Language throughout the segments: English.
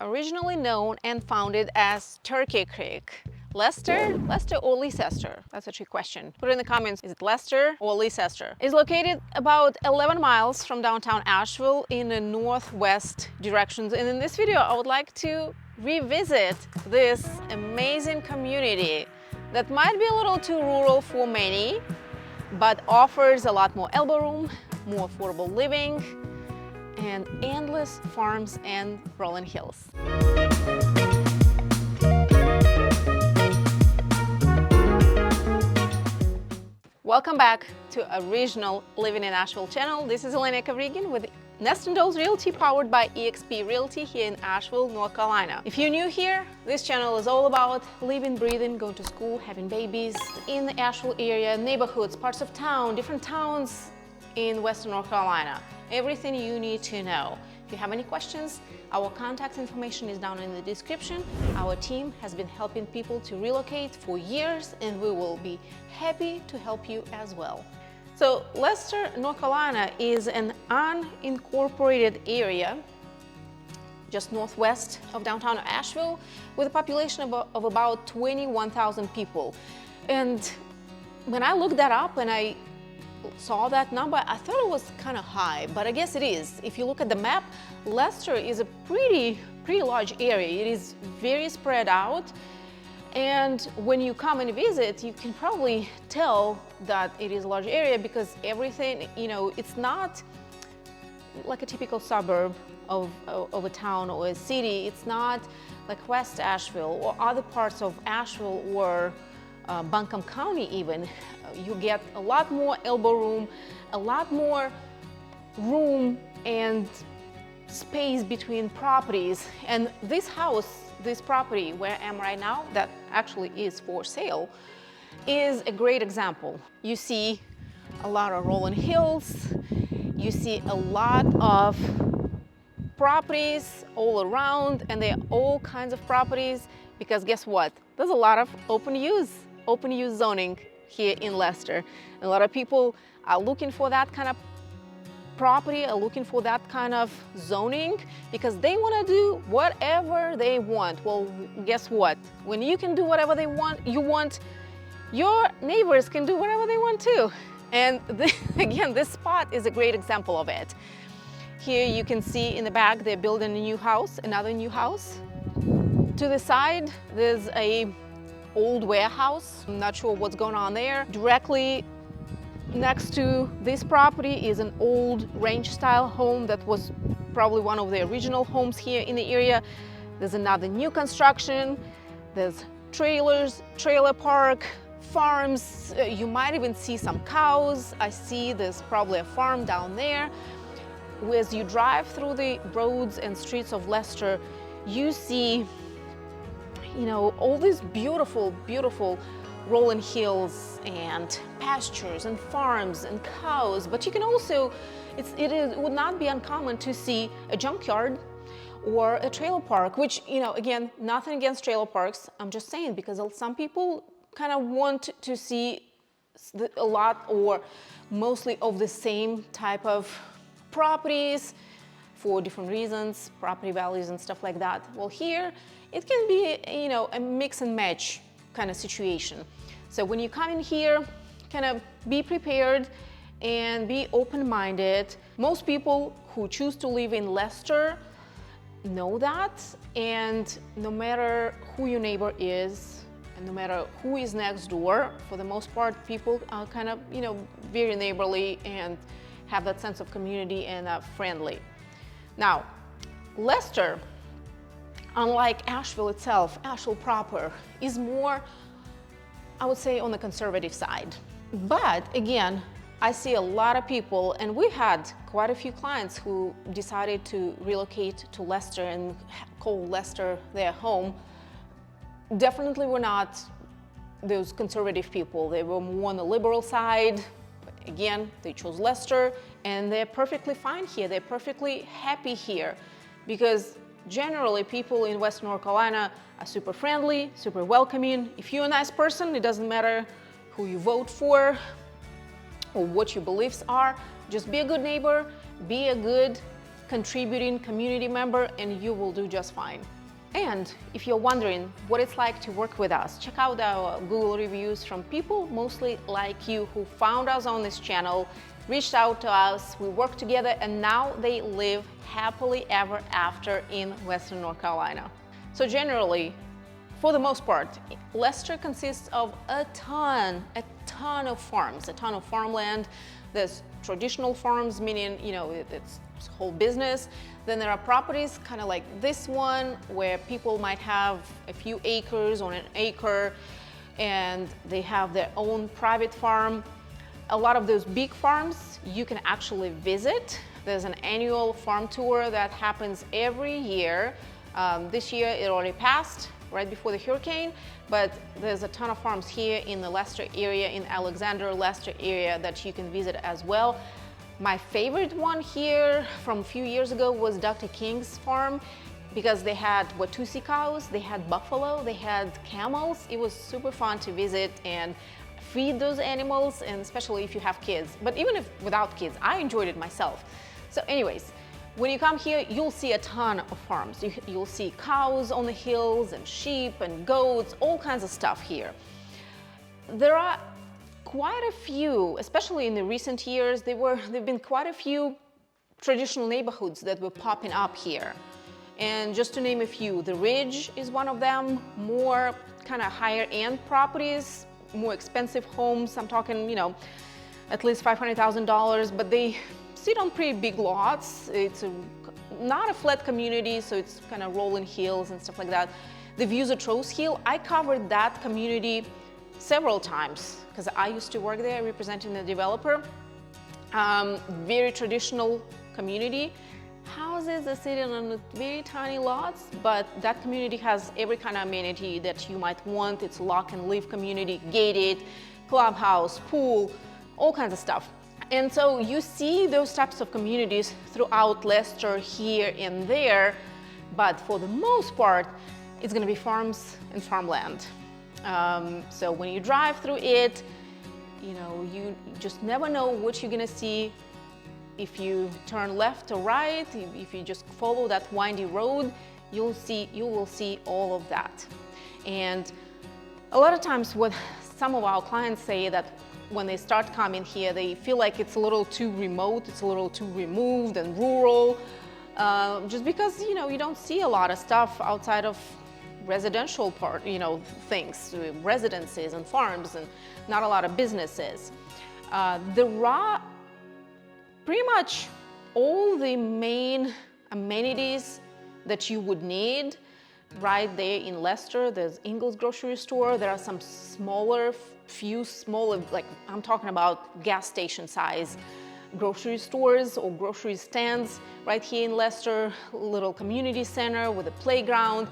Originally known and founded as Turkey Creek. Leicester or Leicester? That's a trick question. Put it in the comments, is it Leicester or Leicester? Is located about 11 miles from downtown Asheville in the northwest directions. And in this video, I would like to revisit this amazing community that might be a little too rural for many, but offers a lot more elbow room, more affordable living, and endless farms and rolling hills. Welcome back to Original Living in Asheville channel. This is elenakovrigin with ℨ𝕠𝕟𝕟𝕼 Realty, powered by eXp Realty here in Asheville, North Carolina. If you're new here, this channel is all about living, breathing, going to school, having babies in the Asheville area, neighborhoods, parts of town, different towns in Western North Carolina. Everything you need to know. If you have any questions, our contact information is down in the description. Our team has been helping people to relocate for years, and we will be happy to help you as well. So Leicester, North Carolina is an unincorporated area just northwest of downtown Asheville with a population of about 21,000 people. And when I looked that up and I saw that number, I thought it was kind of high, but I guess it is. If you look at the map, Leicester is a pretty large area. It is very spread out, and when you come and visit, you can probably tell that it is a large area because everything, you know, it's not like a typical suburb of a town or a city. It's not like West Asheville or other parts of Asheville or Buncombe County even. You get a lot more elbow room, a lot more room and space between properties. And this house, this property where I am right now, that actually is for sale, is a great example. You see a lot of rolling hills, you see a lot of properties all around, and they're all kinds of properties because guess what? There's a lot of open use zoning here in Leicester. A lot of people are looking for that kind of property, are looking for that kind of zoning because they want to do whatever they want. Well, guess what? When you can do whatever you want, your neighbors can do whatever they want too. And again, this spot is a great example of it. Here you can see in the back, they're building a new house, another new house. To the side, there's a old warehouse. I'm not sure what's going on there. Directly next to this property is an old ranch-style home that was probably one of the original homes here in the area. There's another new construction. There's trailers, trailer park, farms. You might even see some cows. I see there's probably a farm down there. As you drive through the roads and streets of Leicester, you see, you know, all these beautiful rolling hills and pastures and farms and cows. But you can also, it would not be uncommon to see a junkyard or a trailer park, which, you know, again, nothing against trailer parks. I'm just saying because some people kind of want to see a lot or mostly of the same type of properties for different reasons, property values and stuff like that. Well, here it can be, you know, a mix and match kind of situation. So when you come in here, kind of be prepared and be open-minded. Most people who choose to live in Leicester know that, and no matter who your neighbor is, and no matter who is next door, for the most part, people are kind of, you know, very neighborly and have that sense of community and friendly. Now, Leicester, unlike Asheville itself, Asheville proper, is more, I would say, on the conservative side. But again, I see a lot of people, and we had quite a few clients who decided to relocate to Leicester and call Leicester their home. Definitely were not those conservative people. They were more on the liberal side. But again, they chose Leicester, and they're perfectly fine here. They're perfectly happy here because generally people in Western North Carolina are super friendly, super welcoming. If you're a nice person, it doesn't matter who you vote for or what your beliefs are. Just be a good neighbor, be a good contributing community member, and you will do just fine. And if you're wondering what it's like to work with us, check out our Google reviews from people mostly like you who found us on this channel, reached out to us, we worked together, and now they live happily ever after in Western North Carolina. So generally, for the most part, Leicester consists of a ton of farms, a ton of farmland. There's traditional farms, meaning, you know, it's whole business. Then there are properties kind of like this one where people might have a few acres or an acre and they have their own private farm. A lot of those big farms you can actually visit. There's an annual farm tour that happens every year. This year it already passed right before the hurricane, but there's a ton of farms here in the Leicester area, in Alexander, Leicester area that you can visit as well. My favorite one here from a few years ago was Dr. King's farm, because they had Watusi cows, they had buffalo, they had camels. It was super fun to visit and feed those animals, and especially if you have kids. But even if without kids, I enjoyed it myself. So anyways, when you come here, you'll see a ton of farms. You'll see cows on the hills and sheep and goats, all kinds of stuff here. There are quite a few, especially in the recent years, there've been quite a few traditional neighborhoods that were popping up here. And just to name a few, the Ridge is one of them, more kind of higher end properties, more expensive homes. I'm talking, you know, at least $500,000, but they sit on pretty big lots. It's not a flat community, so it's kind of rolling hills and stuff like that. The views at Rose Hill, I covered that community several times because I used to work there representing the developer. Very traditional community. Houses are sitting on very tiny lots, but that community has every kind of amenity that you might want. It's a lock and live community, gated, clubhouse, pool, all kinds of stuff. And so you see those types of communities throughout Leicester here and there, but for the most part, it's going to be farms and farmland. So when you drive through it, you know, you just never know what you're going to see. If you turn left or right, if you just follow that windy road, you will see all of that. And a lot of times what some of our clients say that when they start coming here, they feel like it's a little too remote, it's a little too removed and rural, just because, you know, you don't see a lot of stuff outside of residential part, you know, things, residences and farms, and not a lot of businesses. Pretty much all the main amenities that you would need right there in Leicester. There's Ingles grocery store. There are some few smaller, like I'm talking about gas station size grocery stores or grocery stands right here in Leicester. Little community center with a playground.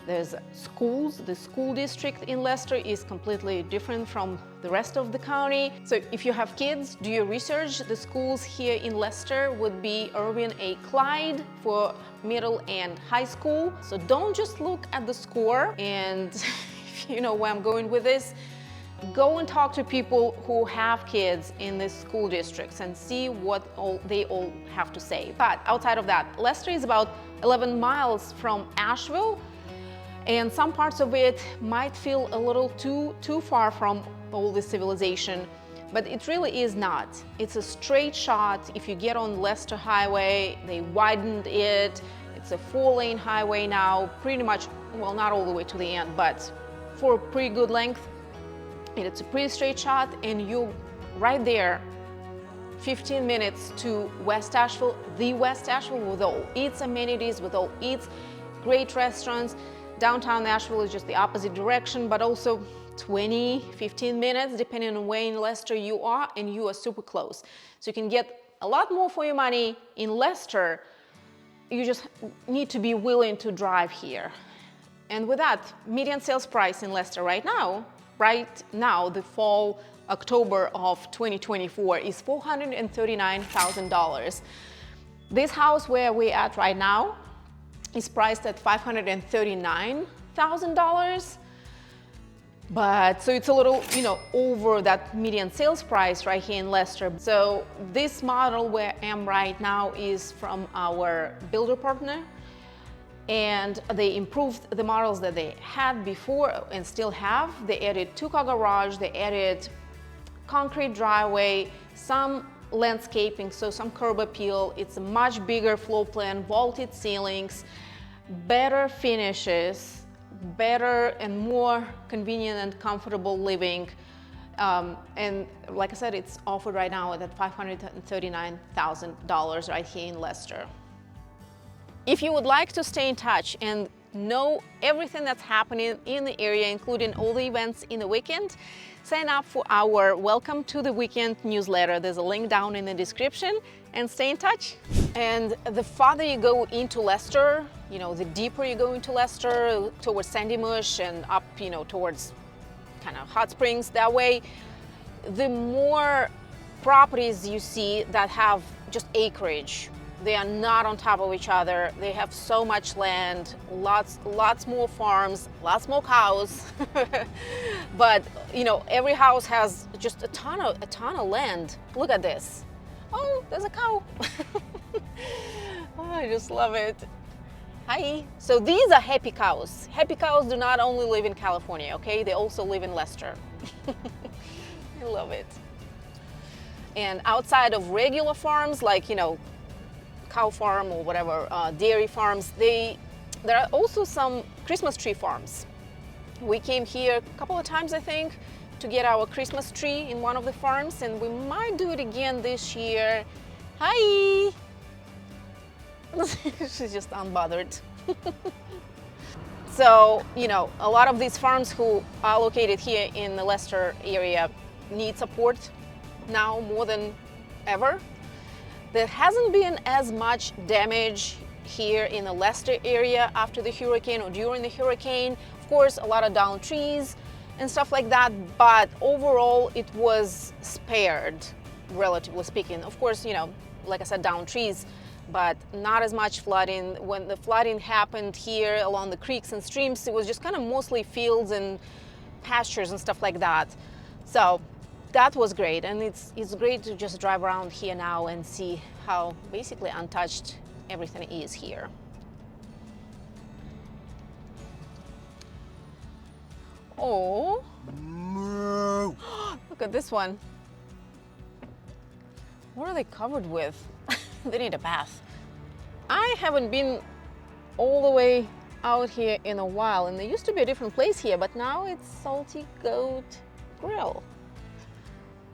There's schools. The school district in Leicester is completely different from the rest of the county. So if you have kids, do your research. The schools here in Leicester would be Irving A. Clyde for middle and high school. So don't just look at the score, and if you know where I'm going with this, go and talk to people who have kids in these school districts and see what they all have to say. But outside of that, Leicester is about 11 miles from Asheville, and some parts of it might feel a little too far from all the civilization, but it really is not. It's a straight shot. If you get on Leicester Highway, they widened it. It's a 4-lane highway now, pretty much, well, not all the way to the end, but for a pretty good length. And it's a pretty straight shot, and you right there, 15 minutes to West Asheville, the West Asheville, with all its amenities, with all its great restaurants. Downtown Asheville is just the opposite direction, but also 15 minutes, depending on where in Leicester you are, and you are super close. So you can get a lot more for your money in Leicester. You just need to be willing to drive here. And with that, median sales price in Leicester right now, the fall, October of 2024, is $439,000. This house where we're at right now is priced at $539,000. But so it's a little, over that median sales price right here in Leicester. So this model where I am right now is from our builder partner, and they improved the models that they had before and still have. They added 2-car garage, they added concrete driveway, some landscaping, so some curb appeal. It's a much bigger floor plan, vaulted ceilings, better finishes, better and more convenient and comfortable living. And like I said, it's offered right now at $539,000 right here in Leicester. If you would like to stay in touch and know everything that's happening in the area, including all the events in the weekend, sign up for our Welcome to the Weekend newsletter. There's a link down in the description, and stay in touch. And the farther you go into Leicester, the deeper you go into Leicester, towards ℨ𝕧𝕠𝕟 and up, towards kind of Hot Springs that way, the more properties you see that have just acreage. They are not on top of each other. They have so much land, lots more farms, lots more cows. But every house has just a ton of land. Look at this. Oh, there's a cow. Oh, I just love it. Hi. So these are happy cows. Happy cows do not only live in California, okay? They also live in Leicester. I love it. And outside of regular farms, like, cow farm or whatever, dairy farms, there are also some Christmas tree farms. We came here a couple of times, I think, to get our Christmas tree in one of the farms, and we might do it again this year. Hi! She's just unbothered. So, a lot of these farms who are located here in the Leicester area need support now more than ever. There hasn't been as much damage here in the Leicester area after the hurricane or during the hurricane. Of course, a lot of downed trees and stuff like that, but overall it was spared, relatively speaking. Of course, like I said, downed trees, but not as much flooding. When the flooding happened here along the creeks and streams, it was just kind of mostly fields and pastures and stuff like that. So that was great, and it's great to just drive around here now and see how basically untouched everything is here. Oh, look at this one. What are they covered with? They need a bath. I haven't been all the way out here in a while, and there used to be a different place here, but now it's Salty Goat Grill.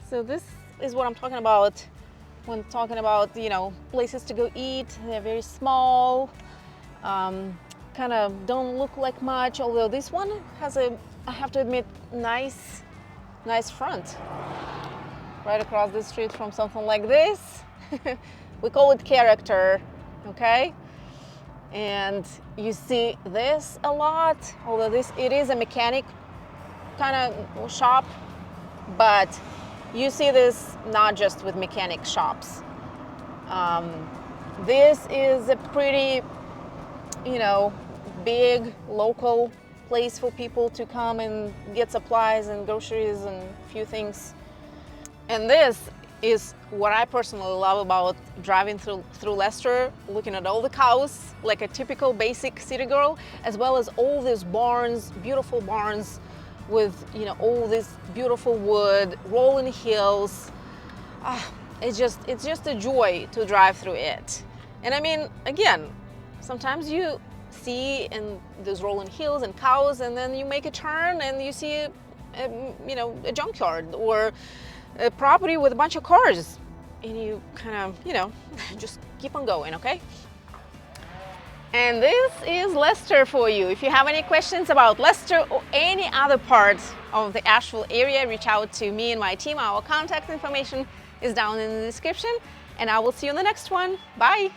So this is what I'm talking about when talking about, places to go eat. They're very small, kind of don't look like much, although this one has I have to admit, nice front. Right across the street from something like this. We call it character, okay? And you see this a lot, although it is a mechanic kind of shop, but you see this not just with mechanic shops. This is a pretty, big local place for people to come and get supplies and groceries and a few things. And this is what I personally love about driving through Leicester, looking at all the cows, like a typical basic city girl, as well as all these barns, beautiful barns with, all this beautiful wood, rolling hills. It's just a joy to drive through it. And I mean, again, sometimes you see in those rolling hills and cows, and then you make a turn and you see a junkyard or a property with a bunch of cars, and you kind of, just keep on going, okay? And this is Leicester for you. If you have any questions about Leicester or any other part of the Asheville area, reach out to me and my team. Our contact information is down in the description, and I will see you in the next one. Bye.